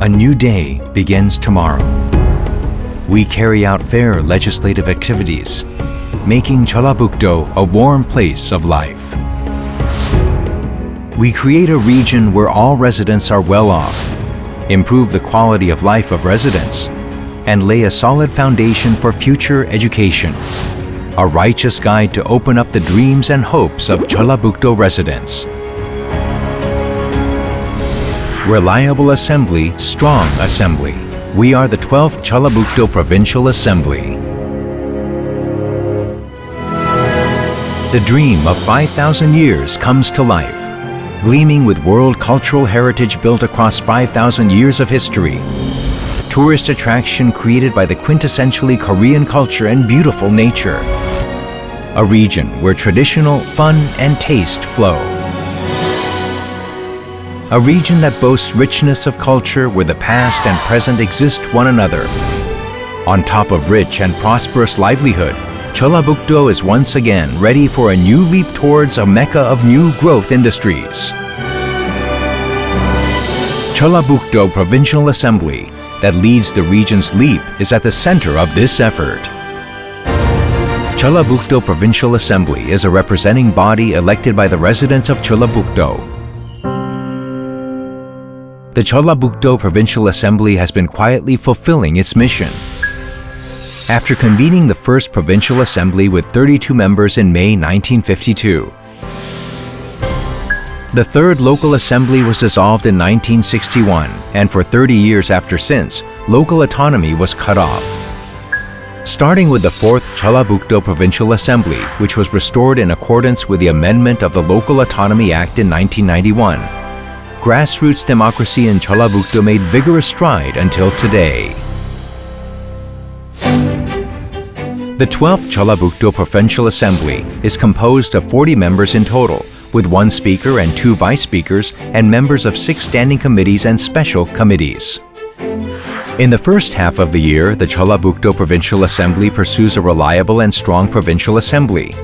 A new day begins tomorrow. We carry out fair legislative activities, making 전라북도 a warm place of life. We create a region where all residents are well off, improve the quality of life of residents, and lay a solid foundation for future education. A righteous guide to open up the dreams and hopes of 전라북도 residents. Reliable Assembly, Strong Assembly. We are the 12th 전라북도 Provincial Assembly. The dream of 5,000 years comes to life, gleaming with world cultural heritage built across 5,000 years of history. Tourist attraction created by the quintessentially Korean culture and beautiful nature. A region where traditional fun and taste flow. A region that boasts richness of culture where the past and present exist one another. On top of rich and prosperous livelihood, 전라북도 is once again ready for a new leap towards a mecca of new growth industries. 전라북도 Provincial Assembly that leads the region's leap is at the center of this effort. 전라북도 Provincial Assembly is a representing body elected by the residents of 전라북도. The 전라북도 Provincial Assembly has been quietly fulfilling its mission. After convening the first Provincial Assembly with 32 members in May 1952, the third local assembly was dissolved in 1961, and for 30 years after since, local autonomy was cut off. Starting with the fourth 전라북도 Provincial Assembly, which was restored in accordance with the amendment of the Local Autonomy Act in 1991, grassroots democracy in 전라북도 made vigorous stride until today. The 12th 전라북도 Provincial Assembly is composed of 40 members in total, with 1 speaker and 2 vice speakers and members of 6 standing committees and special committees. In the first half of the year, the 전라북도 Provincial Assembly pursues a reliable and strong provincial assembly.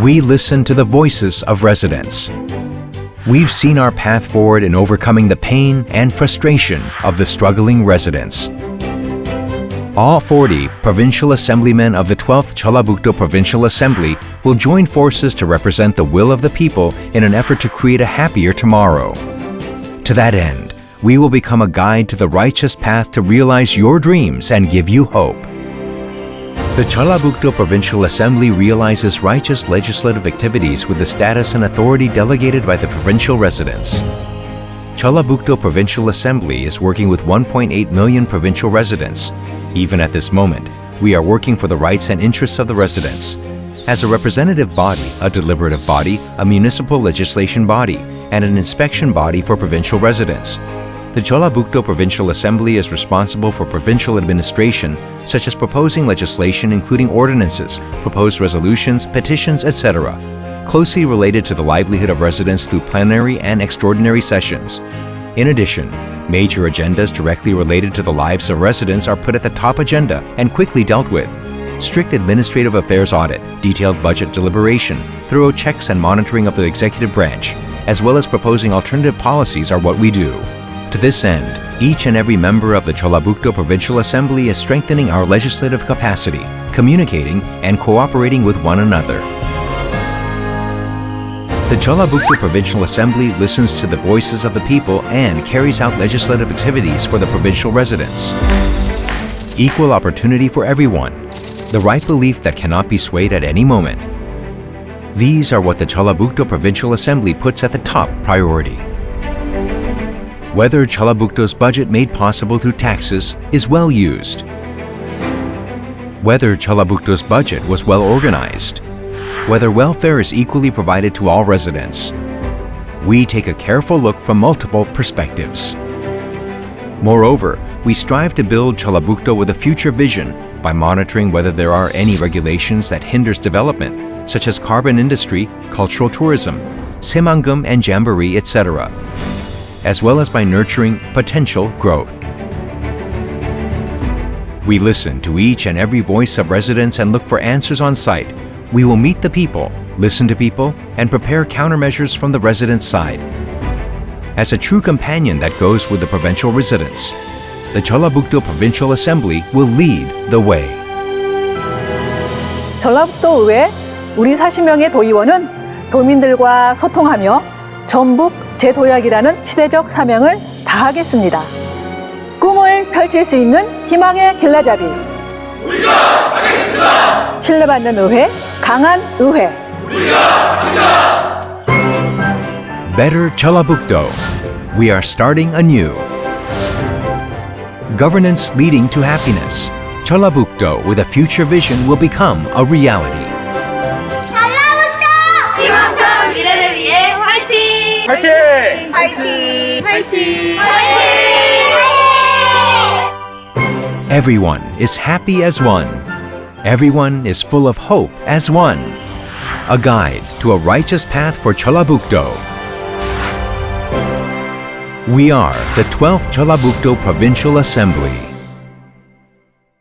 We listen to the voices of residents. We've seen our path forward in overcoming the pain and frustration of the struggling residents. All 40 provincial assemblymen of the 12th 전라북도 Provincial Assembly will join forces to represent the will of the people in an effort to create a happier tomorrow. To that end, we will become a guide to the righteous path to realize your dreams and give you hope. The 전라북도 Provincial Assembly realizes righteous legislative activities with the status and authority delegated by the provincial residents. 전라북도 Provincial Assembly is working with 1.8 million provincial residents. Even at this moment, we are working for the rights and interests of the residents. As a representative body, a deliberative body, a municipal legislation body, and an inspection body for provincial residents, the 전라북도 Provincial Assembly is responsible for provincial administration, such as proposing legislation including ordinances, proposed resolutions, petitions, etc., closely related to the livelihood of residents through plenary and extraordinary sessions. In addition, major agendas directly related to the lives of residents are put at the top agenda and quickly dealt with. Strict administrative affairs audit, detailed budget deliberation, thorough checks and monitoring of the executive branch, as well as proposing alternative policies are what we do. To this end, each and every member of the 전라북도 Provincial Assembly is strengthening our legislative capacity, communicating, and cooperating with one another. The 전라북도 Provincial Assembly listens to the voices of the people and carries out legislative activities for the provincial residents. Equal opportunity for everyone, the right belief that cannot be swayed at any moment. These are what the 전라북도 Provincial Assembly puts at the top priority. Whether 전라북도's budget made possible through taxes is well used. Whether 전라북도's budget was well organized. Whether welfare is equally provided to all residents. We take a careful look from multiple perspectives. Moreover, we strive to build 전라북도 with a future vision by monitoring whether there are any regulations that hinders development, such as carbon industry, cultural tourism, 새만금 and jamboree, etc., as well as by nurturing potential growth. We listen to each and every voice of residents and look for answers on site. We will meet the people, listen to people, and prepare countermeasures from the residents' side. as a true companion that goes with the provincial residents. The 전라북도 Provincial Assembly will lead the way. 전라북도의회 우리 40명의 도의원은 도민들과 소통하며 전북 제도약이라는 시대적 사명을 다하겠습니다. 꿈을 펼칠 수 있는 희망의 길라잡이. 우리가 하겠습니다. 신뢰받는 의회, 강한 의회. 우리가 합니다. Better 전라북도. We are starting anew. Governance leading to happiness. 전라북도 with a future vision will become a reality. 전라북도! 희망찬 미래를 위해 화이팅! 화이팅! 화이팅! 화이팅! Everyone is happy as one. Everyone is full of hope as one. A guide to a righteous path for 전라북도. We are the 12th 전라북도 Provincial Assembly.